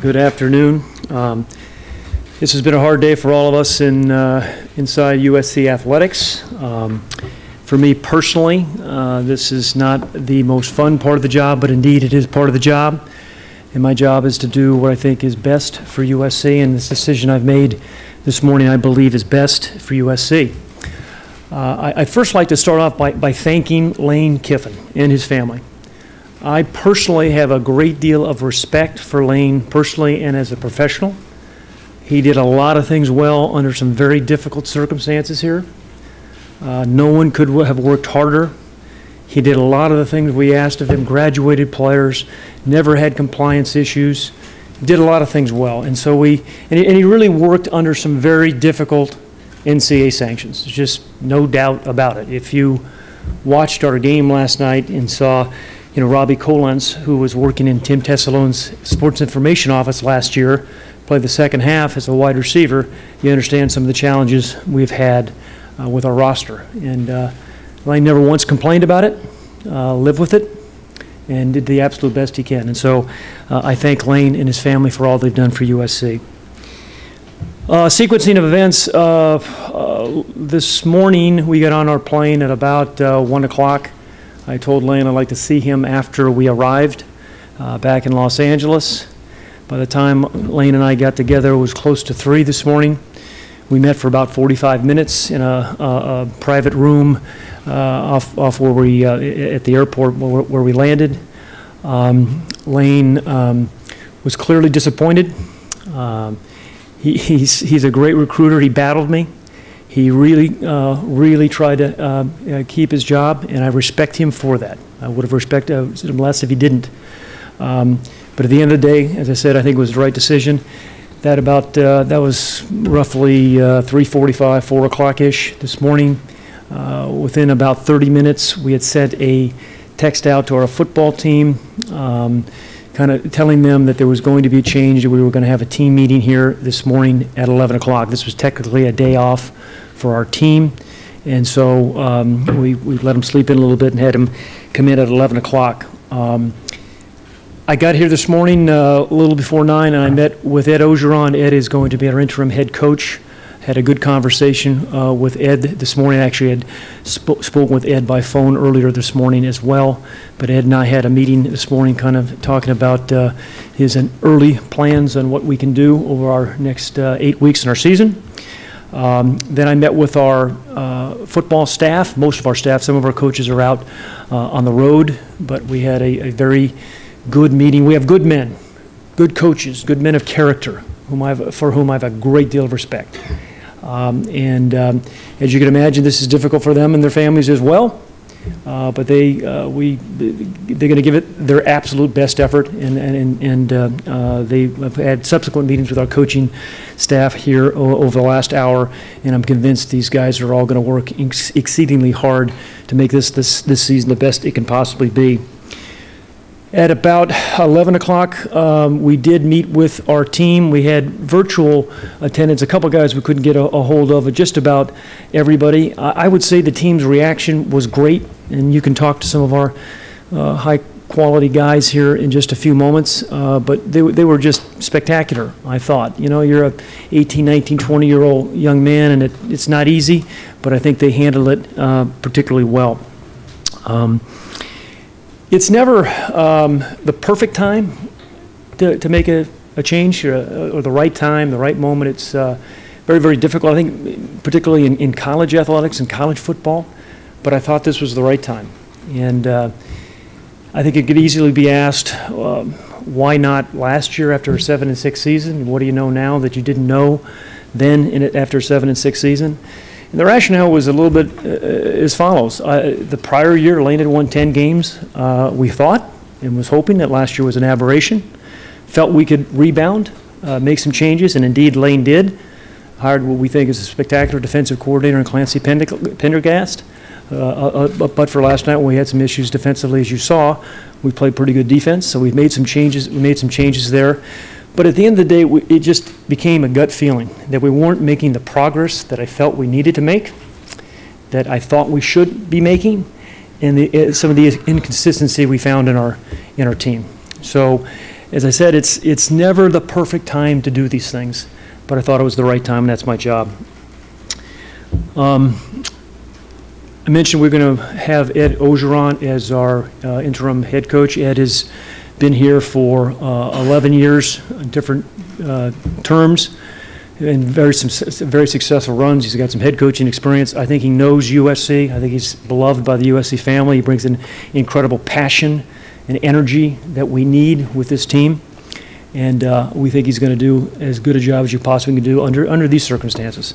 Good afternoon. This has been a hard day for all of us inside USC athletics. For me personally, this is not the most fun part of the job, but indeed it is part of the job. And my job is to do what I think is best for USC, and this decision I've made this morning I believe is best for USC. I'd first like to start off by thanking Lane Kiffin and his family. I personally have a great deal of respect for Lane personally and as a professional. He did a lot of things well under some very difficult circumstances here. No one could have worked harder. He did a lot of the things we asked of him, graduated players, never had compliance issues, did a lot of things well. And so he really worked under some very difficult NCAA sanctions. There's just no doubt about it. If you watched our game last night and saw Robbie Collins, who was working in Tim Tessalone's sports information office last year, played the second half as a wide receiver, you understand some of the challenges we've had with our roster. And Lane never once complained about it, lived with it, and did the absolute best he can. And so I thank Lane and his family for all they've done for USC. Sequencing of events, this morning we got on our plane at about 1 o'clock. I told Lane I'd like to see him after we arrived back in Los Angeles. By the time Lane and I got together, it was close to 3 this morning. We met for about 45 minutes in a private room off where we, at the airport where we landed. Lane was clearly disappointed. He's a great recruiter. He battled me. He really tried to keep his job, and I respect him for that. I would have respected him less if he didn't. But at the end of the day, as I said, I think it was the right decision. That was roughly 3:45, 4 o'clock-ish this morning. Within about 30 minutes, we had sent a text out to our football team, kind of telling them that there was going to be a change, that we were going to have a team meeting here this morning at 11 o'clock. This was technically a day off for our team, and so we let them sleep in a little bit and had them come in at 11 o'clock. I got here this morning a little before 9, and I met with Ed Ogeron. Ed is going to be our interim head coach. Had a good conversation with Ed this morning. Actually, had spoken with Ed by phone earlier this morning as well. But Ed and I had a meeting this morning kind of talking about his early plans on what we can do over our next 8 weeks in our season. Then I met with our football staff, most of our staff. Some of our coaches are out on the road, but we had a very good meeting. We have good men, good coaches, good men of character, for whom I have a great deal of respect. As you can imagine, this is difficult for them and their families as well. But they're going to give it their absolute best effort, and they have had subsequent meetings with our coaching staff here over the last hour, and I'm convinced these guys are all going to work exceedingly hard to make this season the best it can possibly be. At about 11 o'clock, we did meet with our team. We had virtual attendance, a couple guys we couldn't get a hold of, just about everybody. I would say the team's reaction was great, and you can talk to some of our high-quality guys here in just a few moments, but they were just spectacular, I thought. You're a 18, 19, 20-year-old young man, and it's not easy, but I think they handled it particularly well. It's never the perfect time to make a change or the right time, the right moment. It's very, very difficult, I think, particularly in college athletics and college football. But I thought this was the right time. And I think it could easily be asked, why not last year after a 7-6 season? What do you know now that you didn't know then after a 7-6 season? And the rationale was a little bit as follows. The prior year, Lane had won 10 games, we thought, and was hoping that last year was an aberration. Felt we could rebound, make some changes, and indeed Lane did. Hired what we think is a spectacular defensive coordinator in Clancy Pendergast. But for last night, when we had some issues defensively, as you saw, we played pretty good defense, so we've made some changes. We made some changes there. But at the end of the day, it just became a gut feeling that we weren't making the progress that I felt we needed to make, that I thought we should be making, and some of the inconsistency we found in our team. So as I said, it's never the perfect time to do these things, but I thought it was the right time, and that's my job. I mentioned we're going to have Ed Ogeron as our interim head coach. Ed has been here for 11 years, different terms, and very successful runs. He's got some head coaching experience. I think he knows USC. I think he's beloved by the USC family. He brings an incredible passion and energy that we need with this team. And we think he's going to do as good a job as you possibly can do under these circumstances.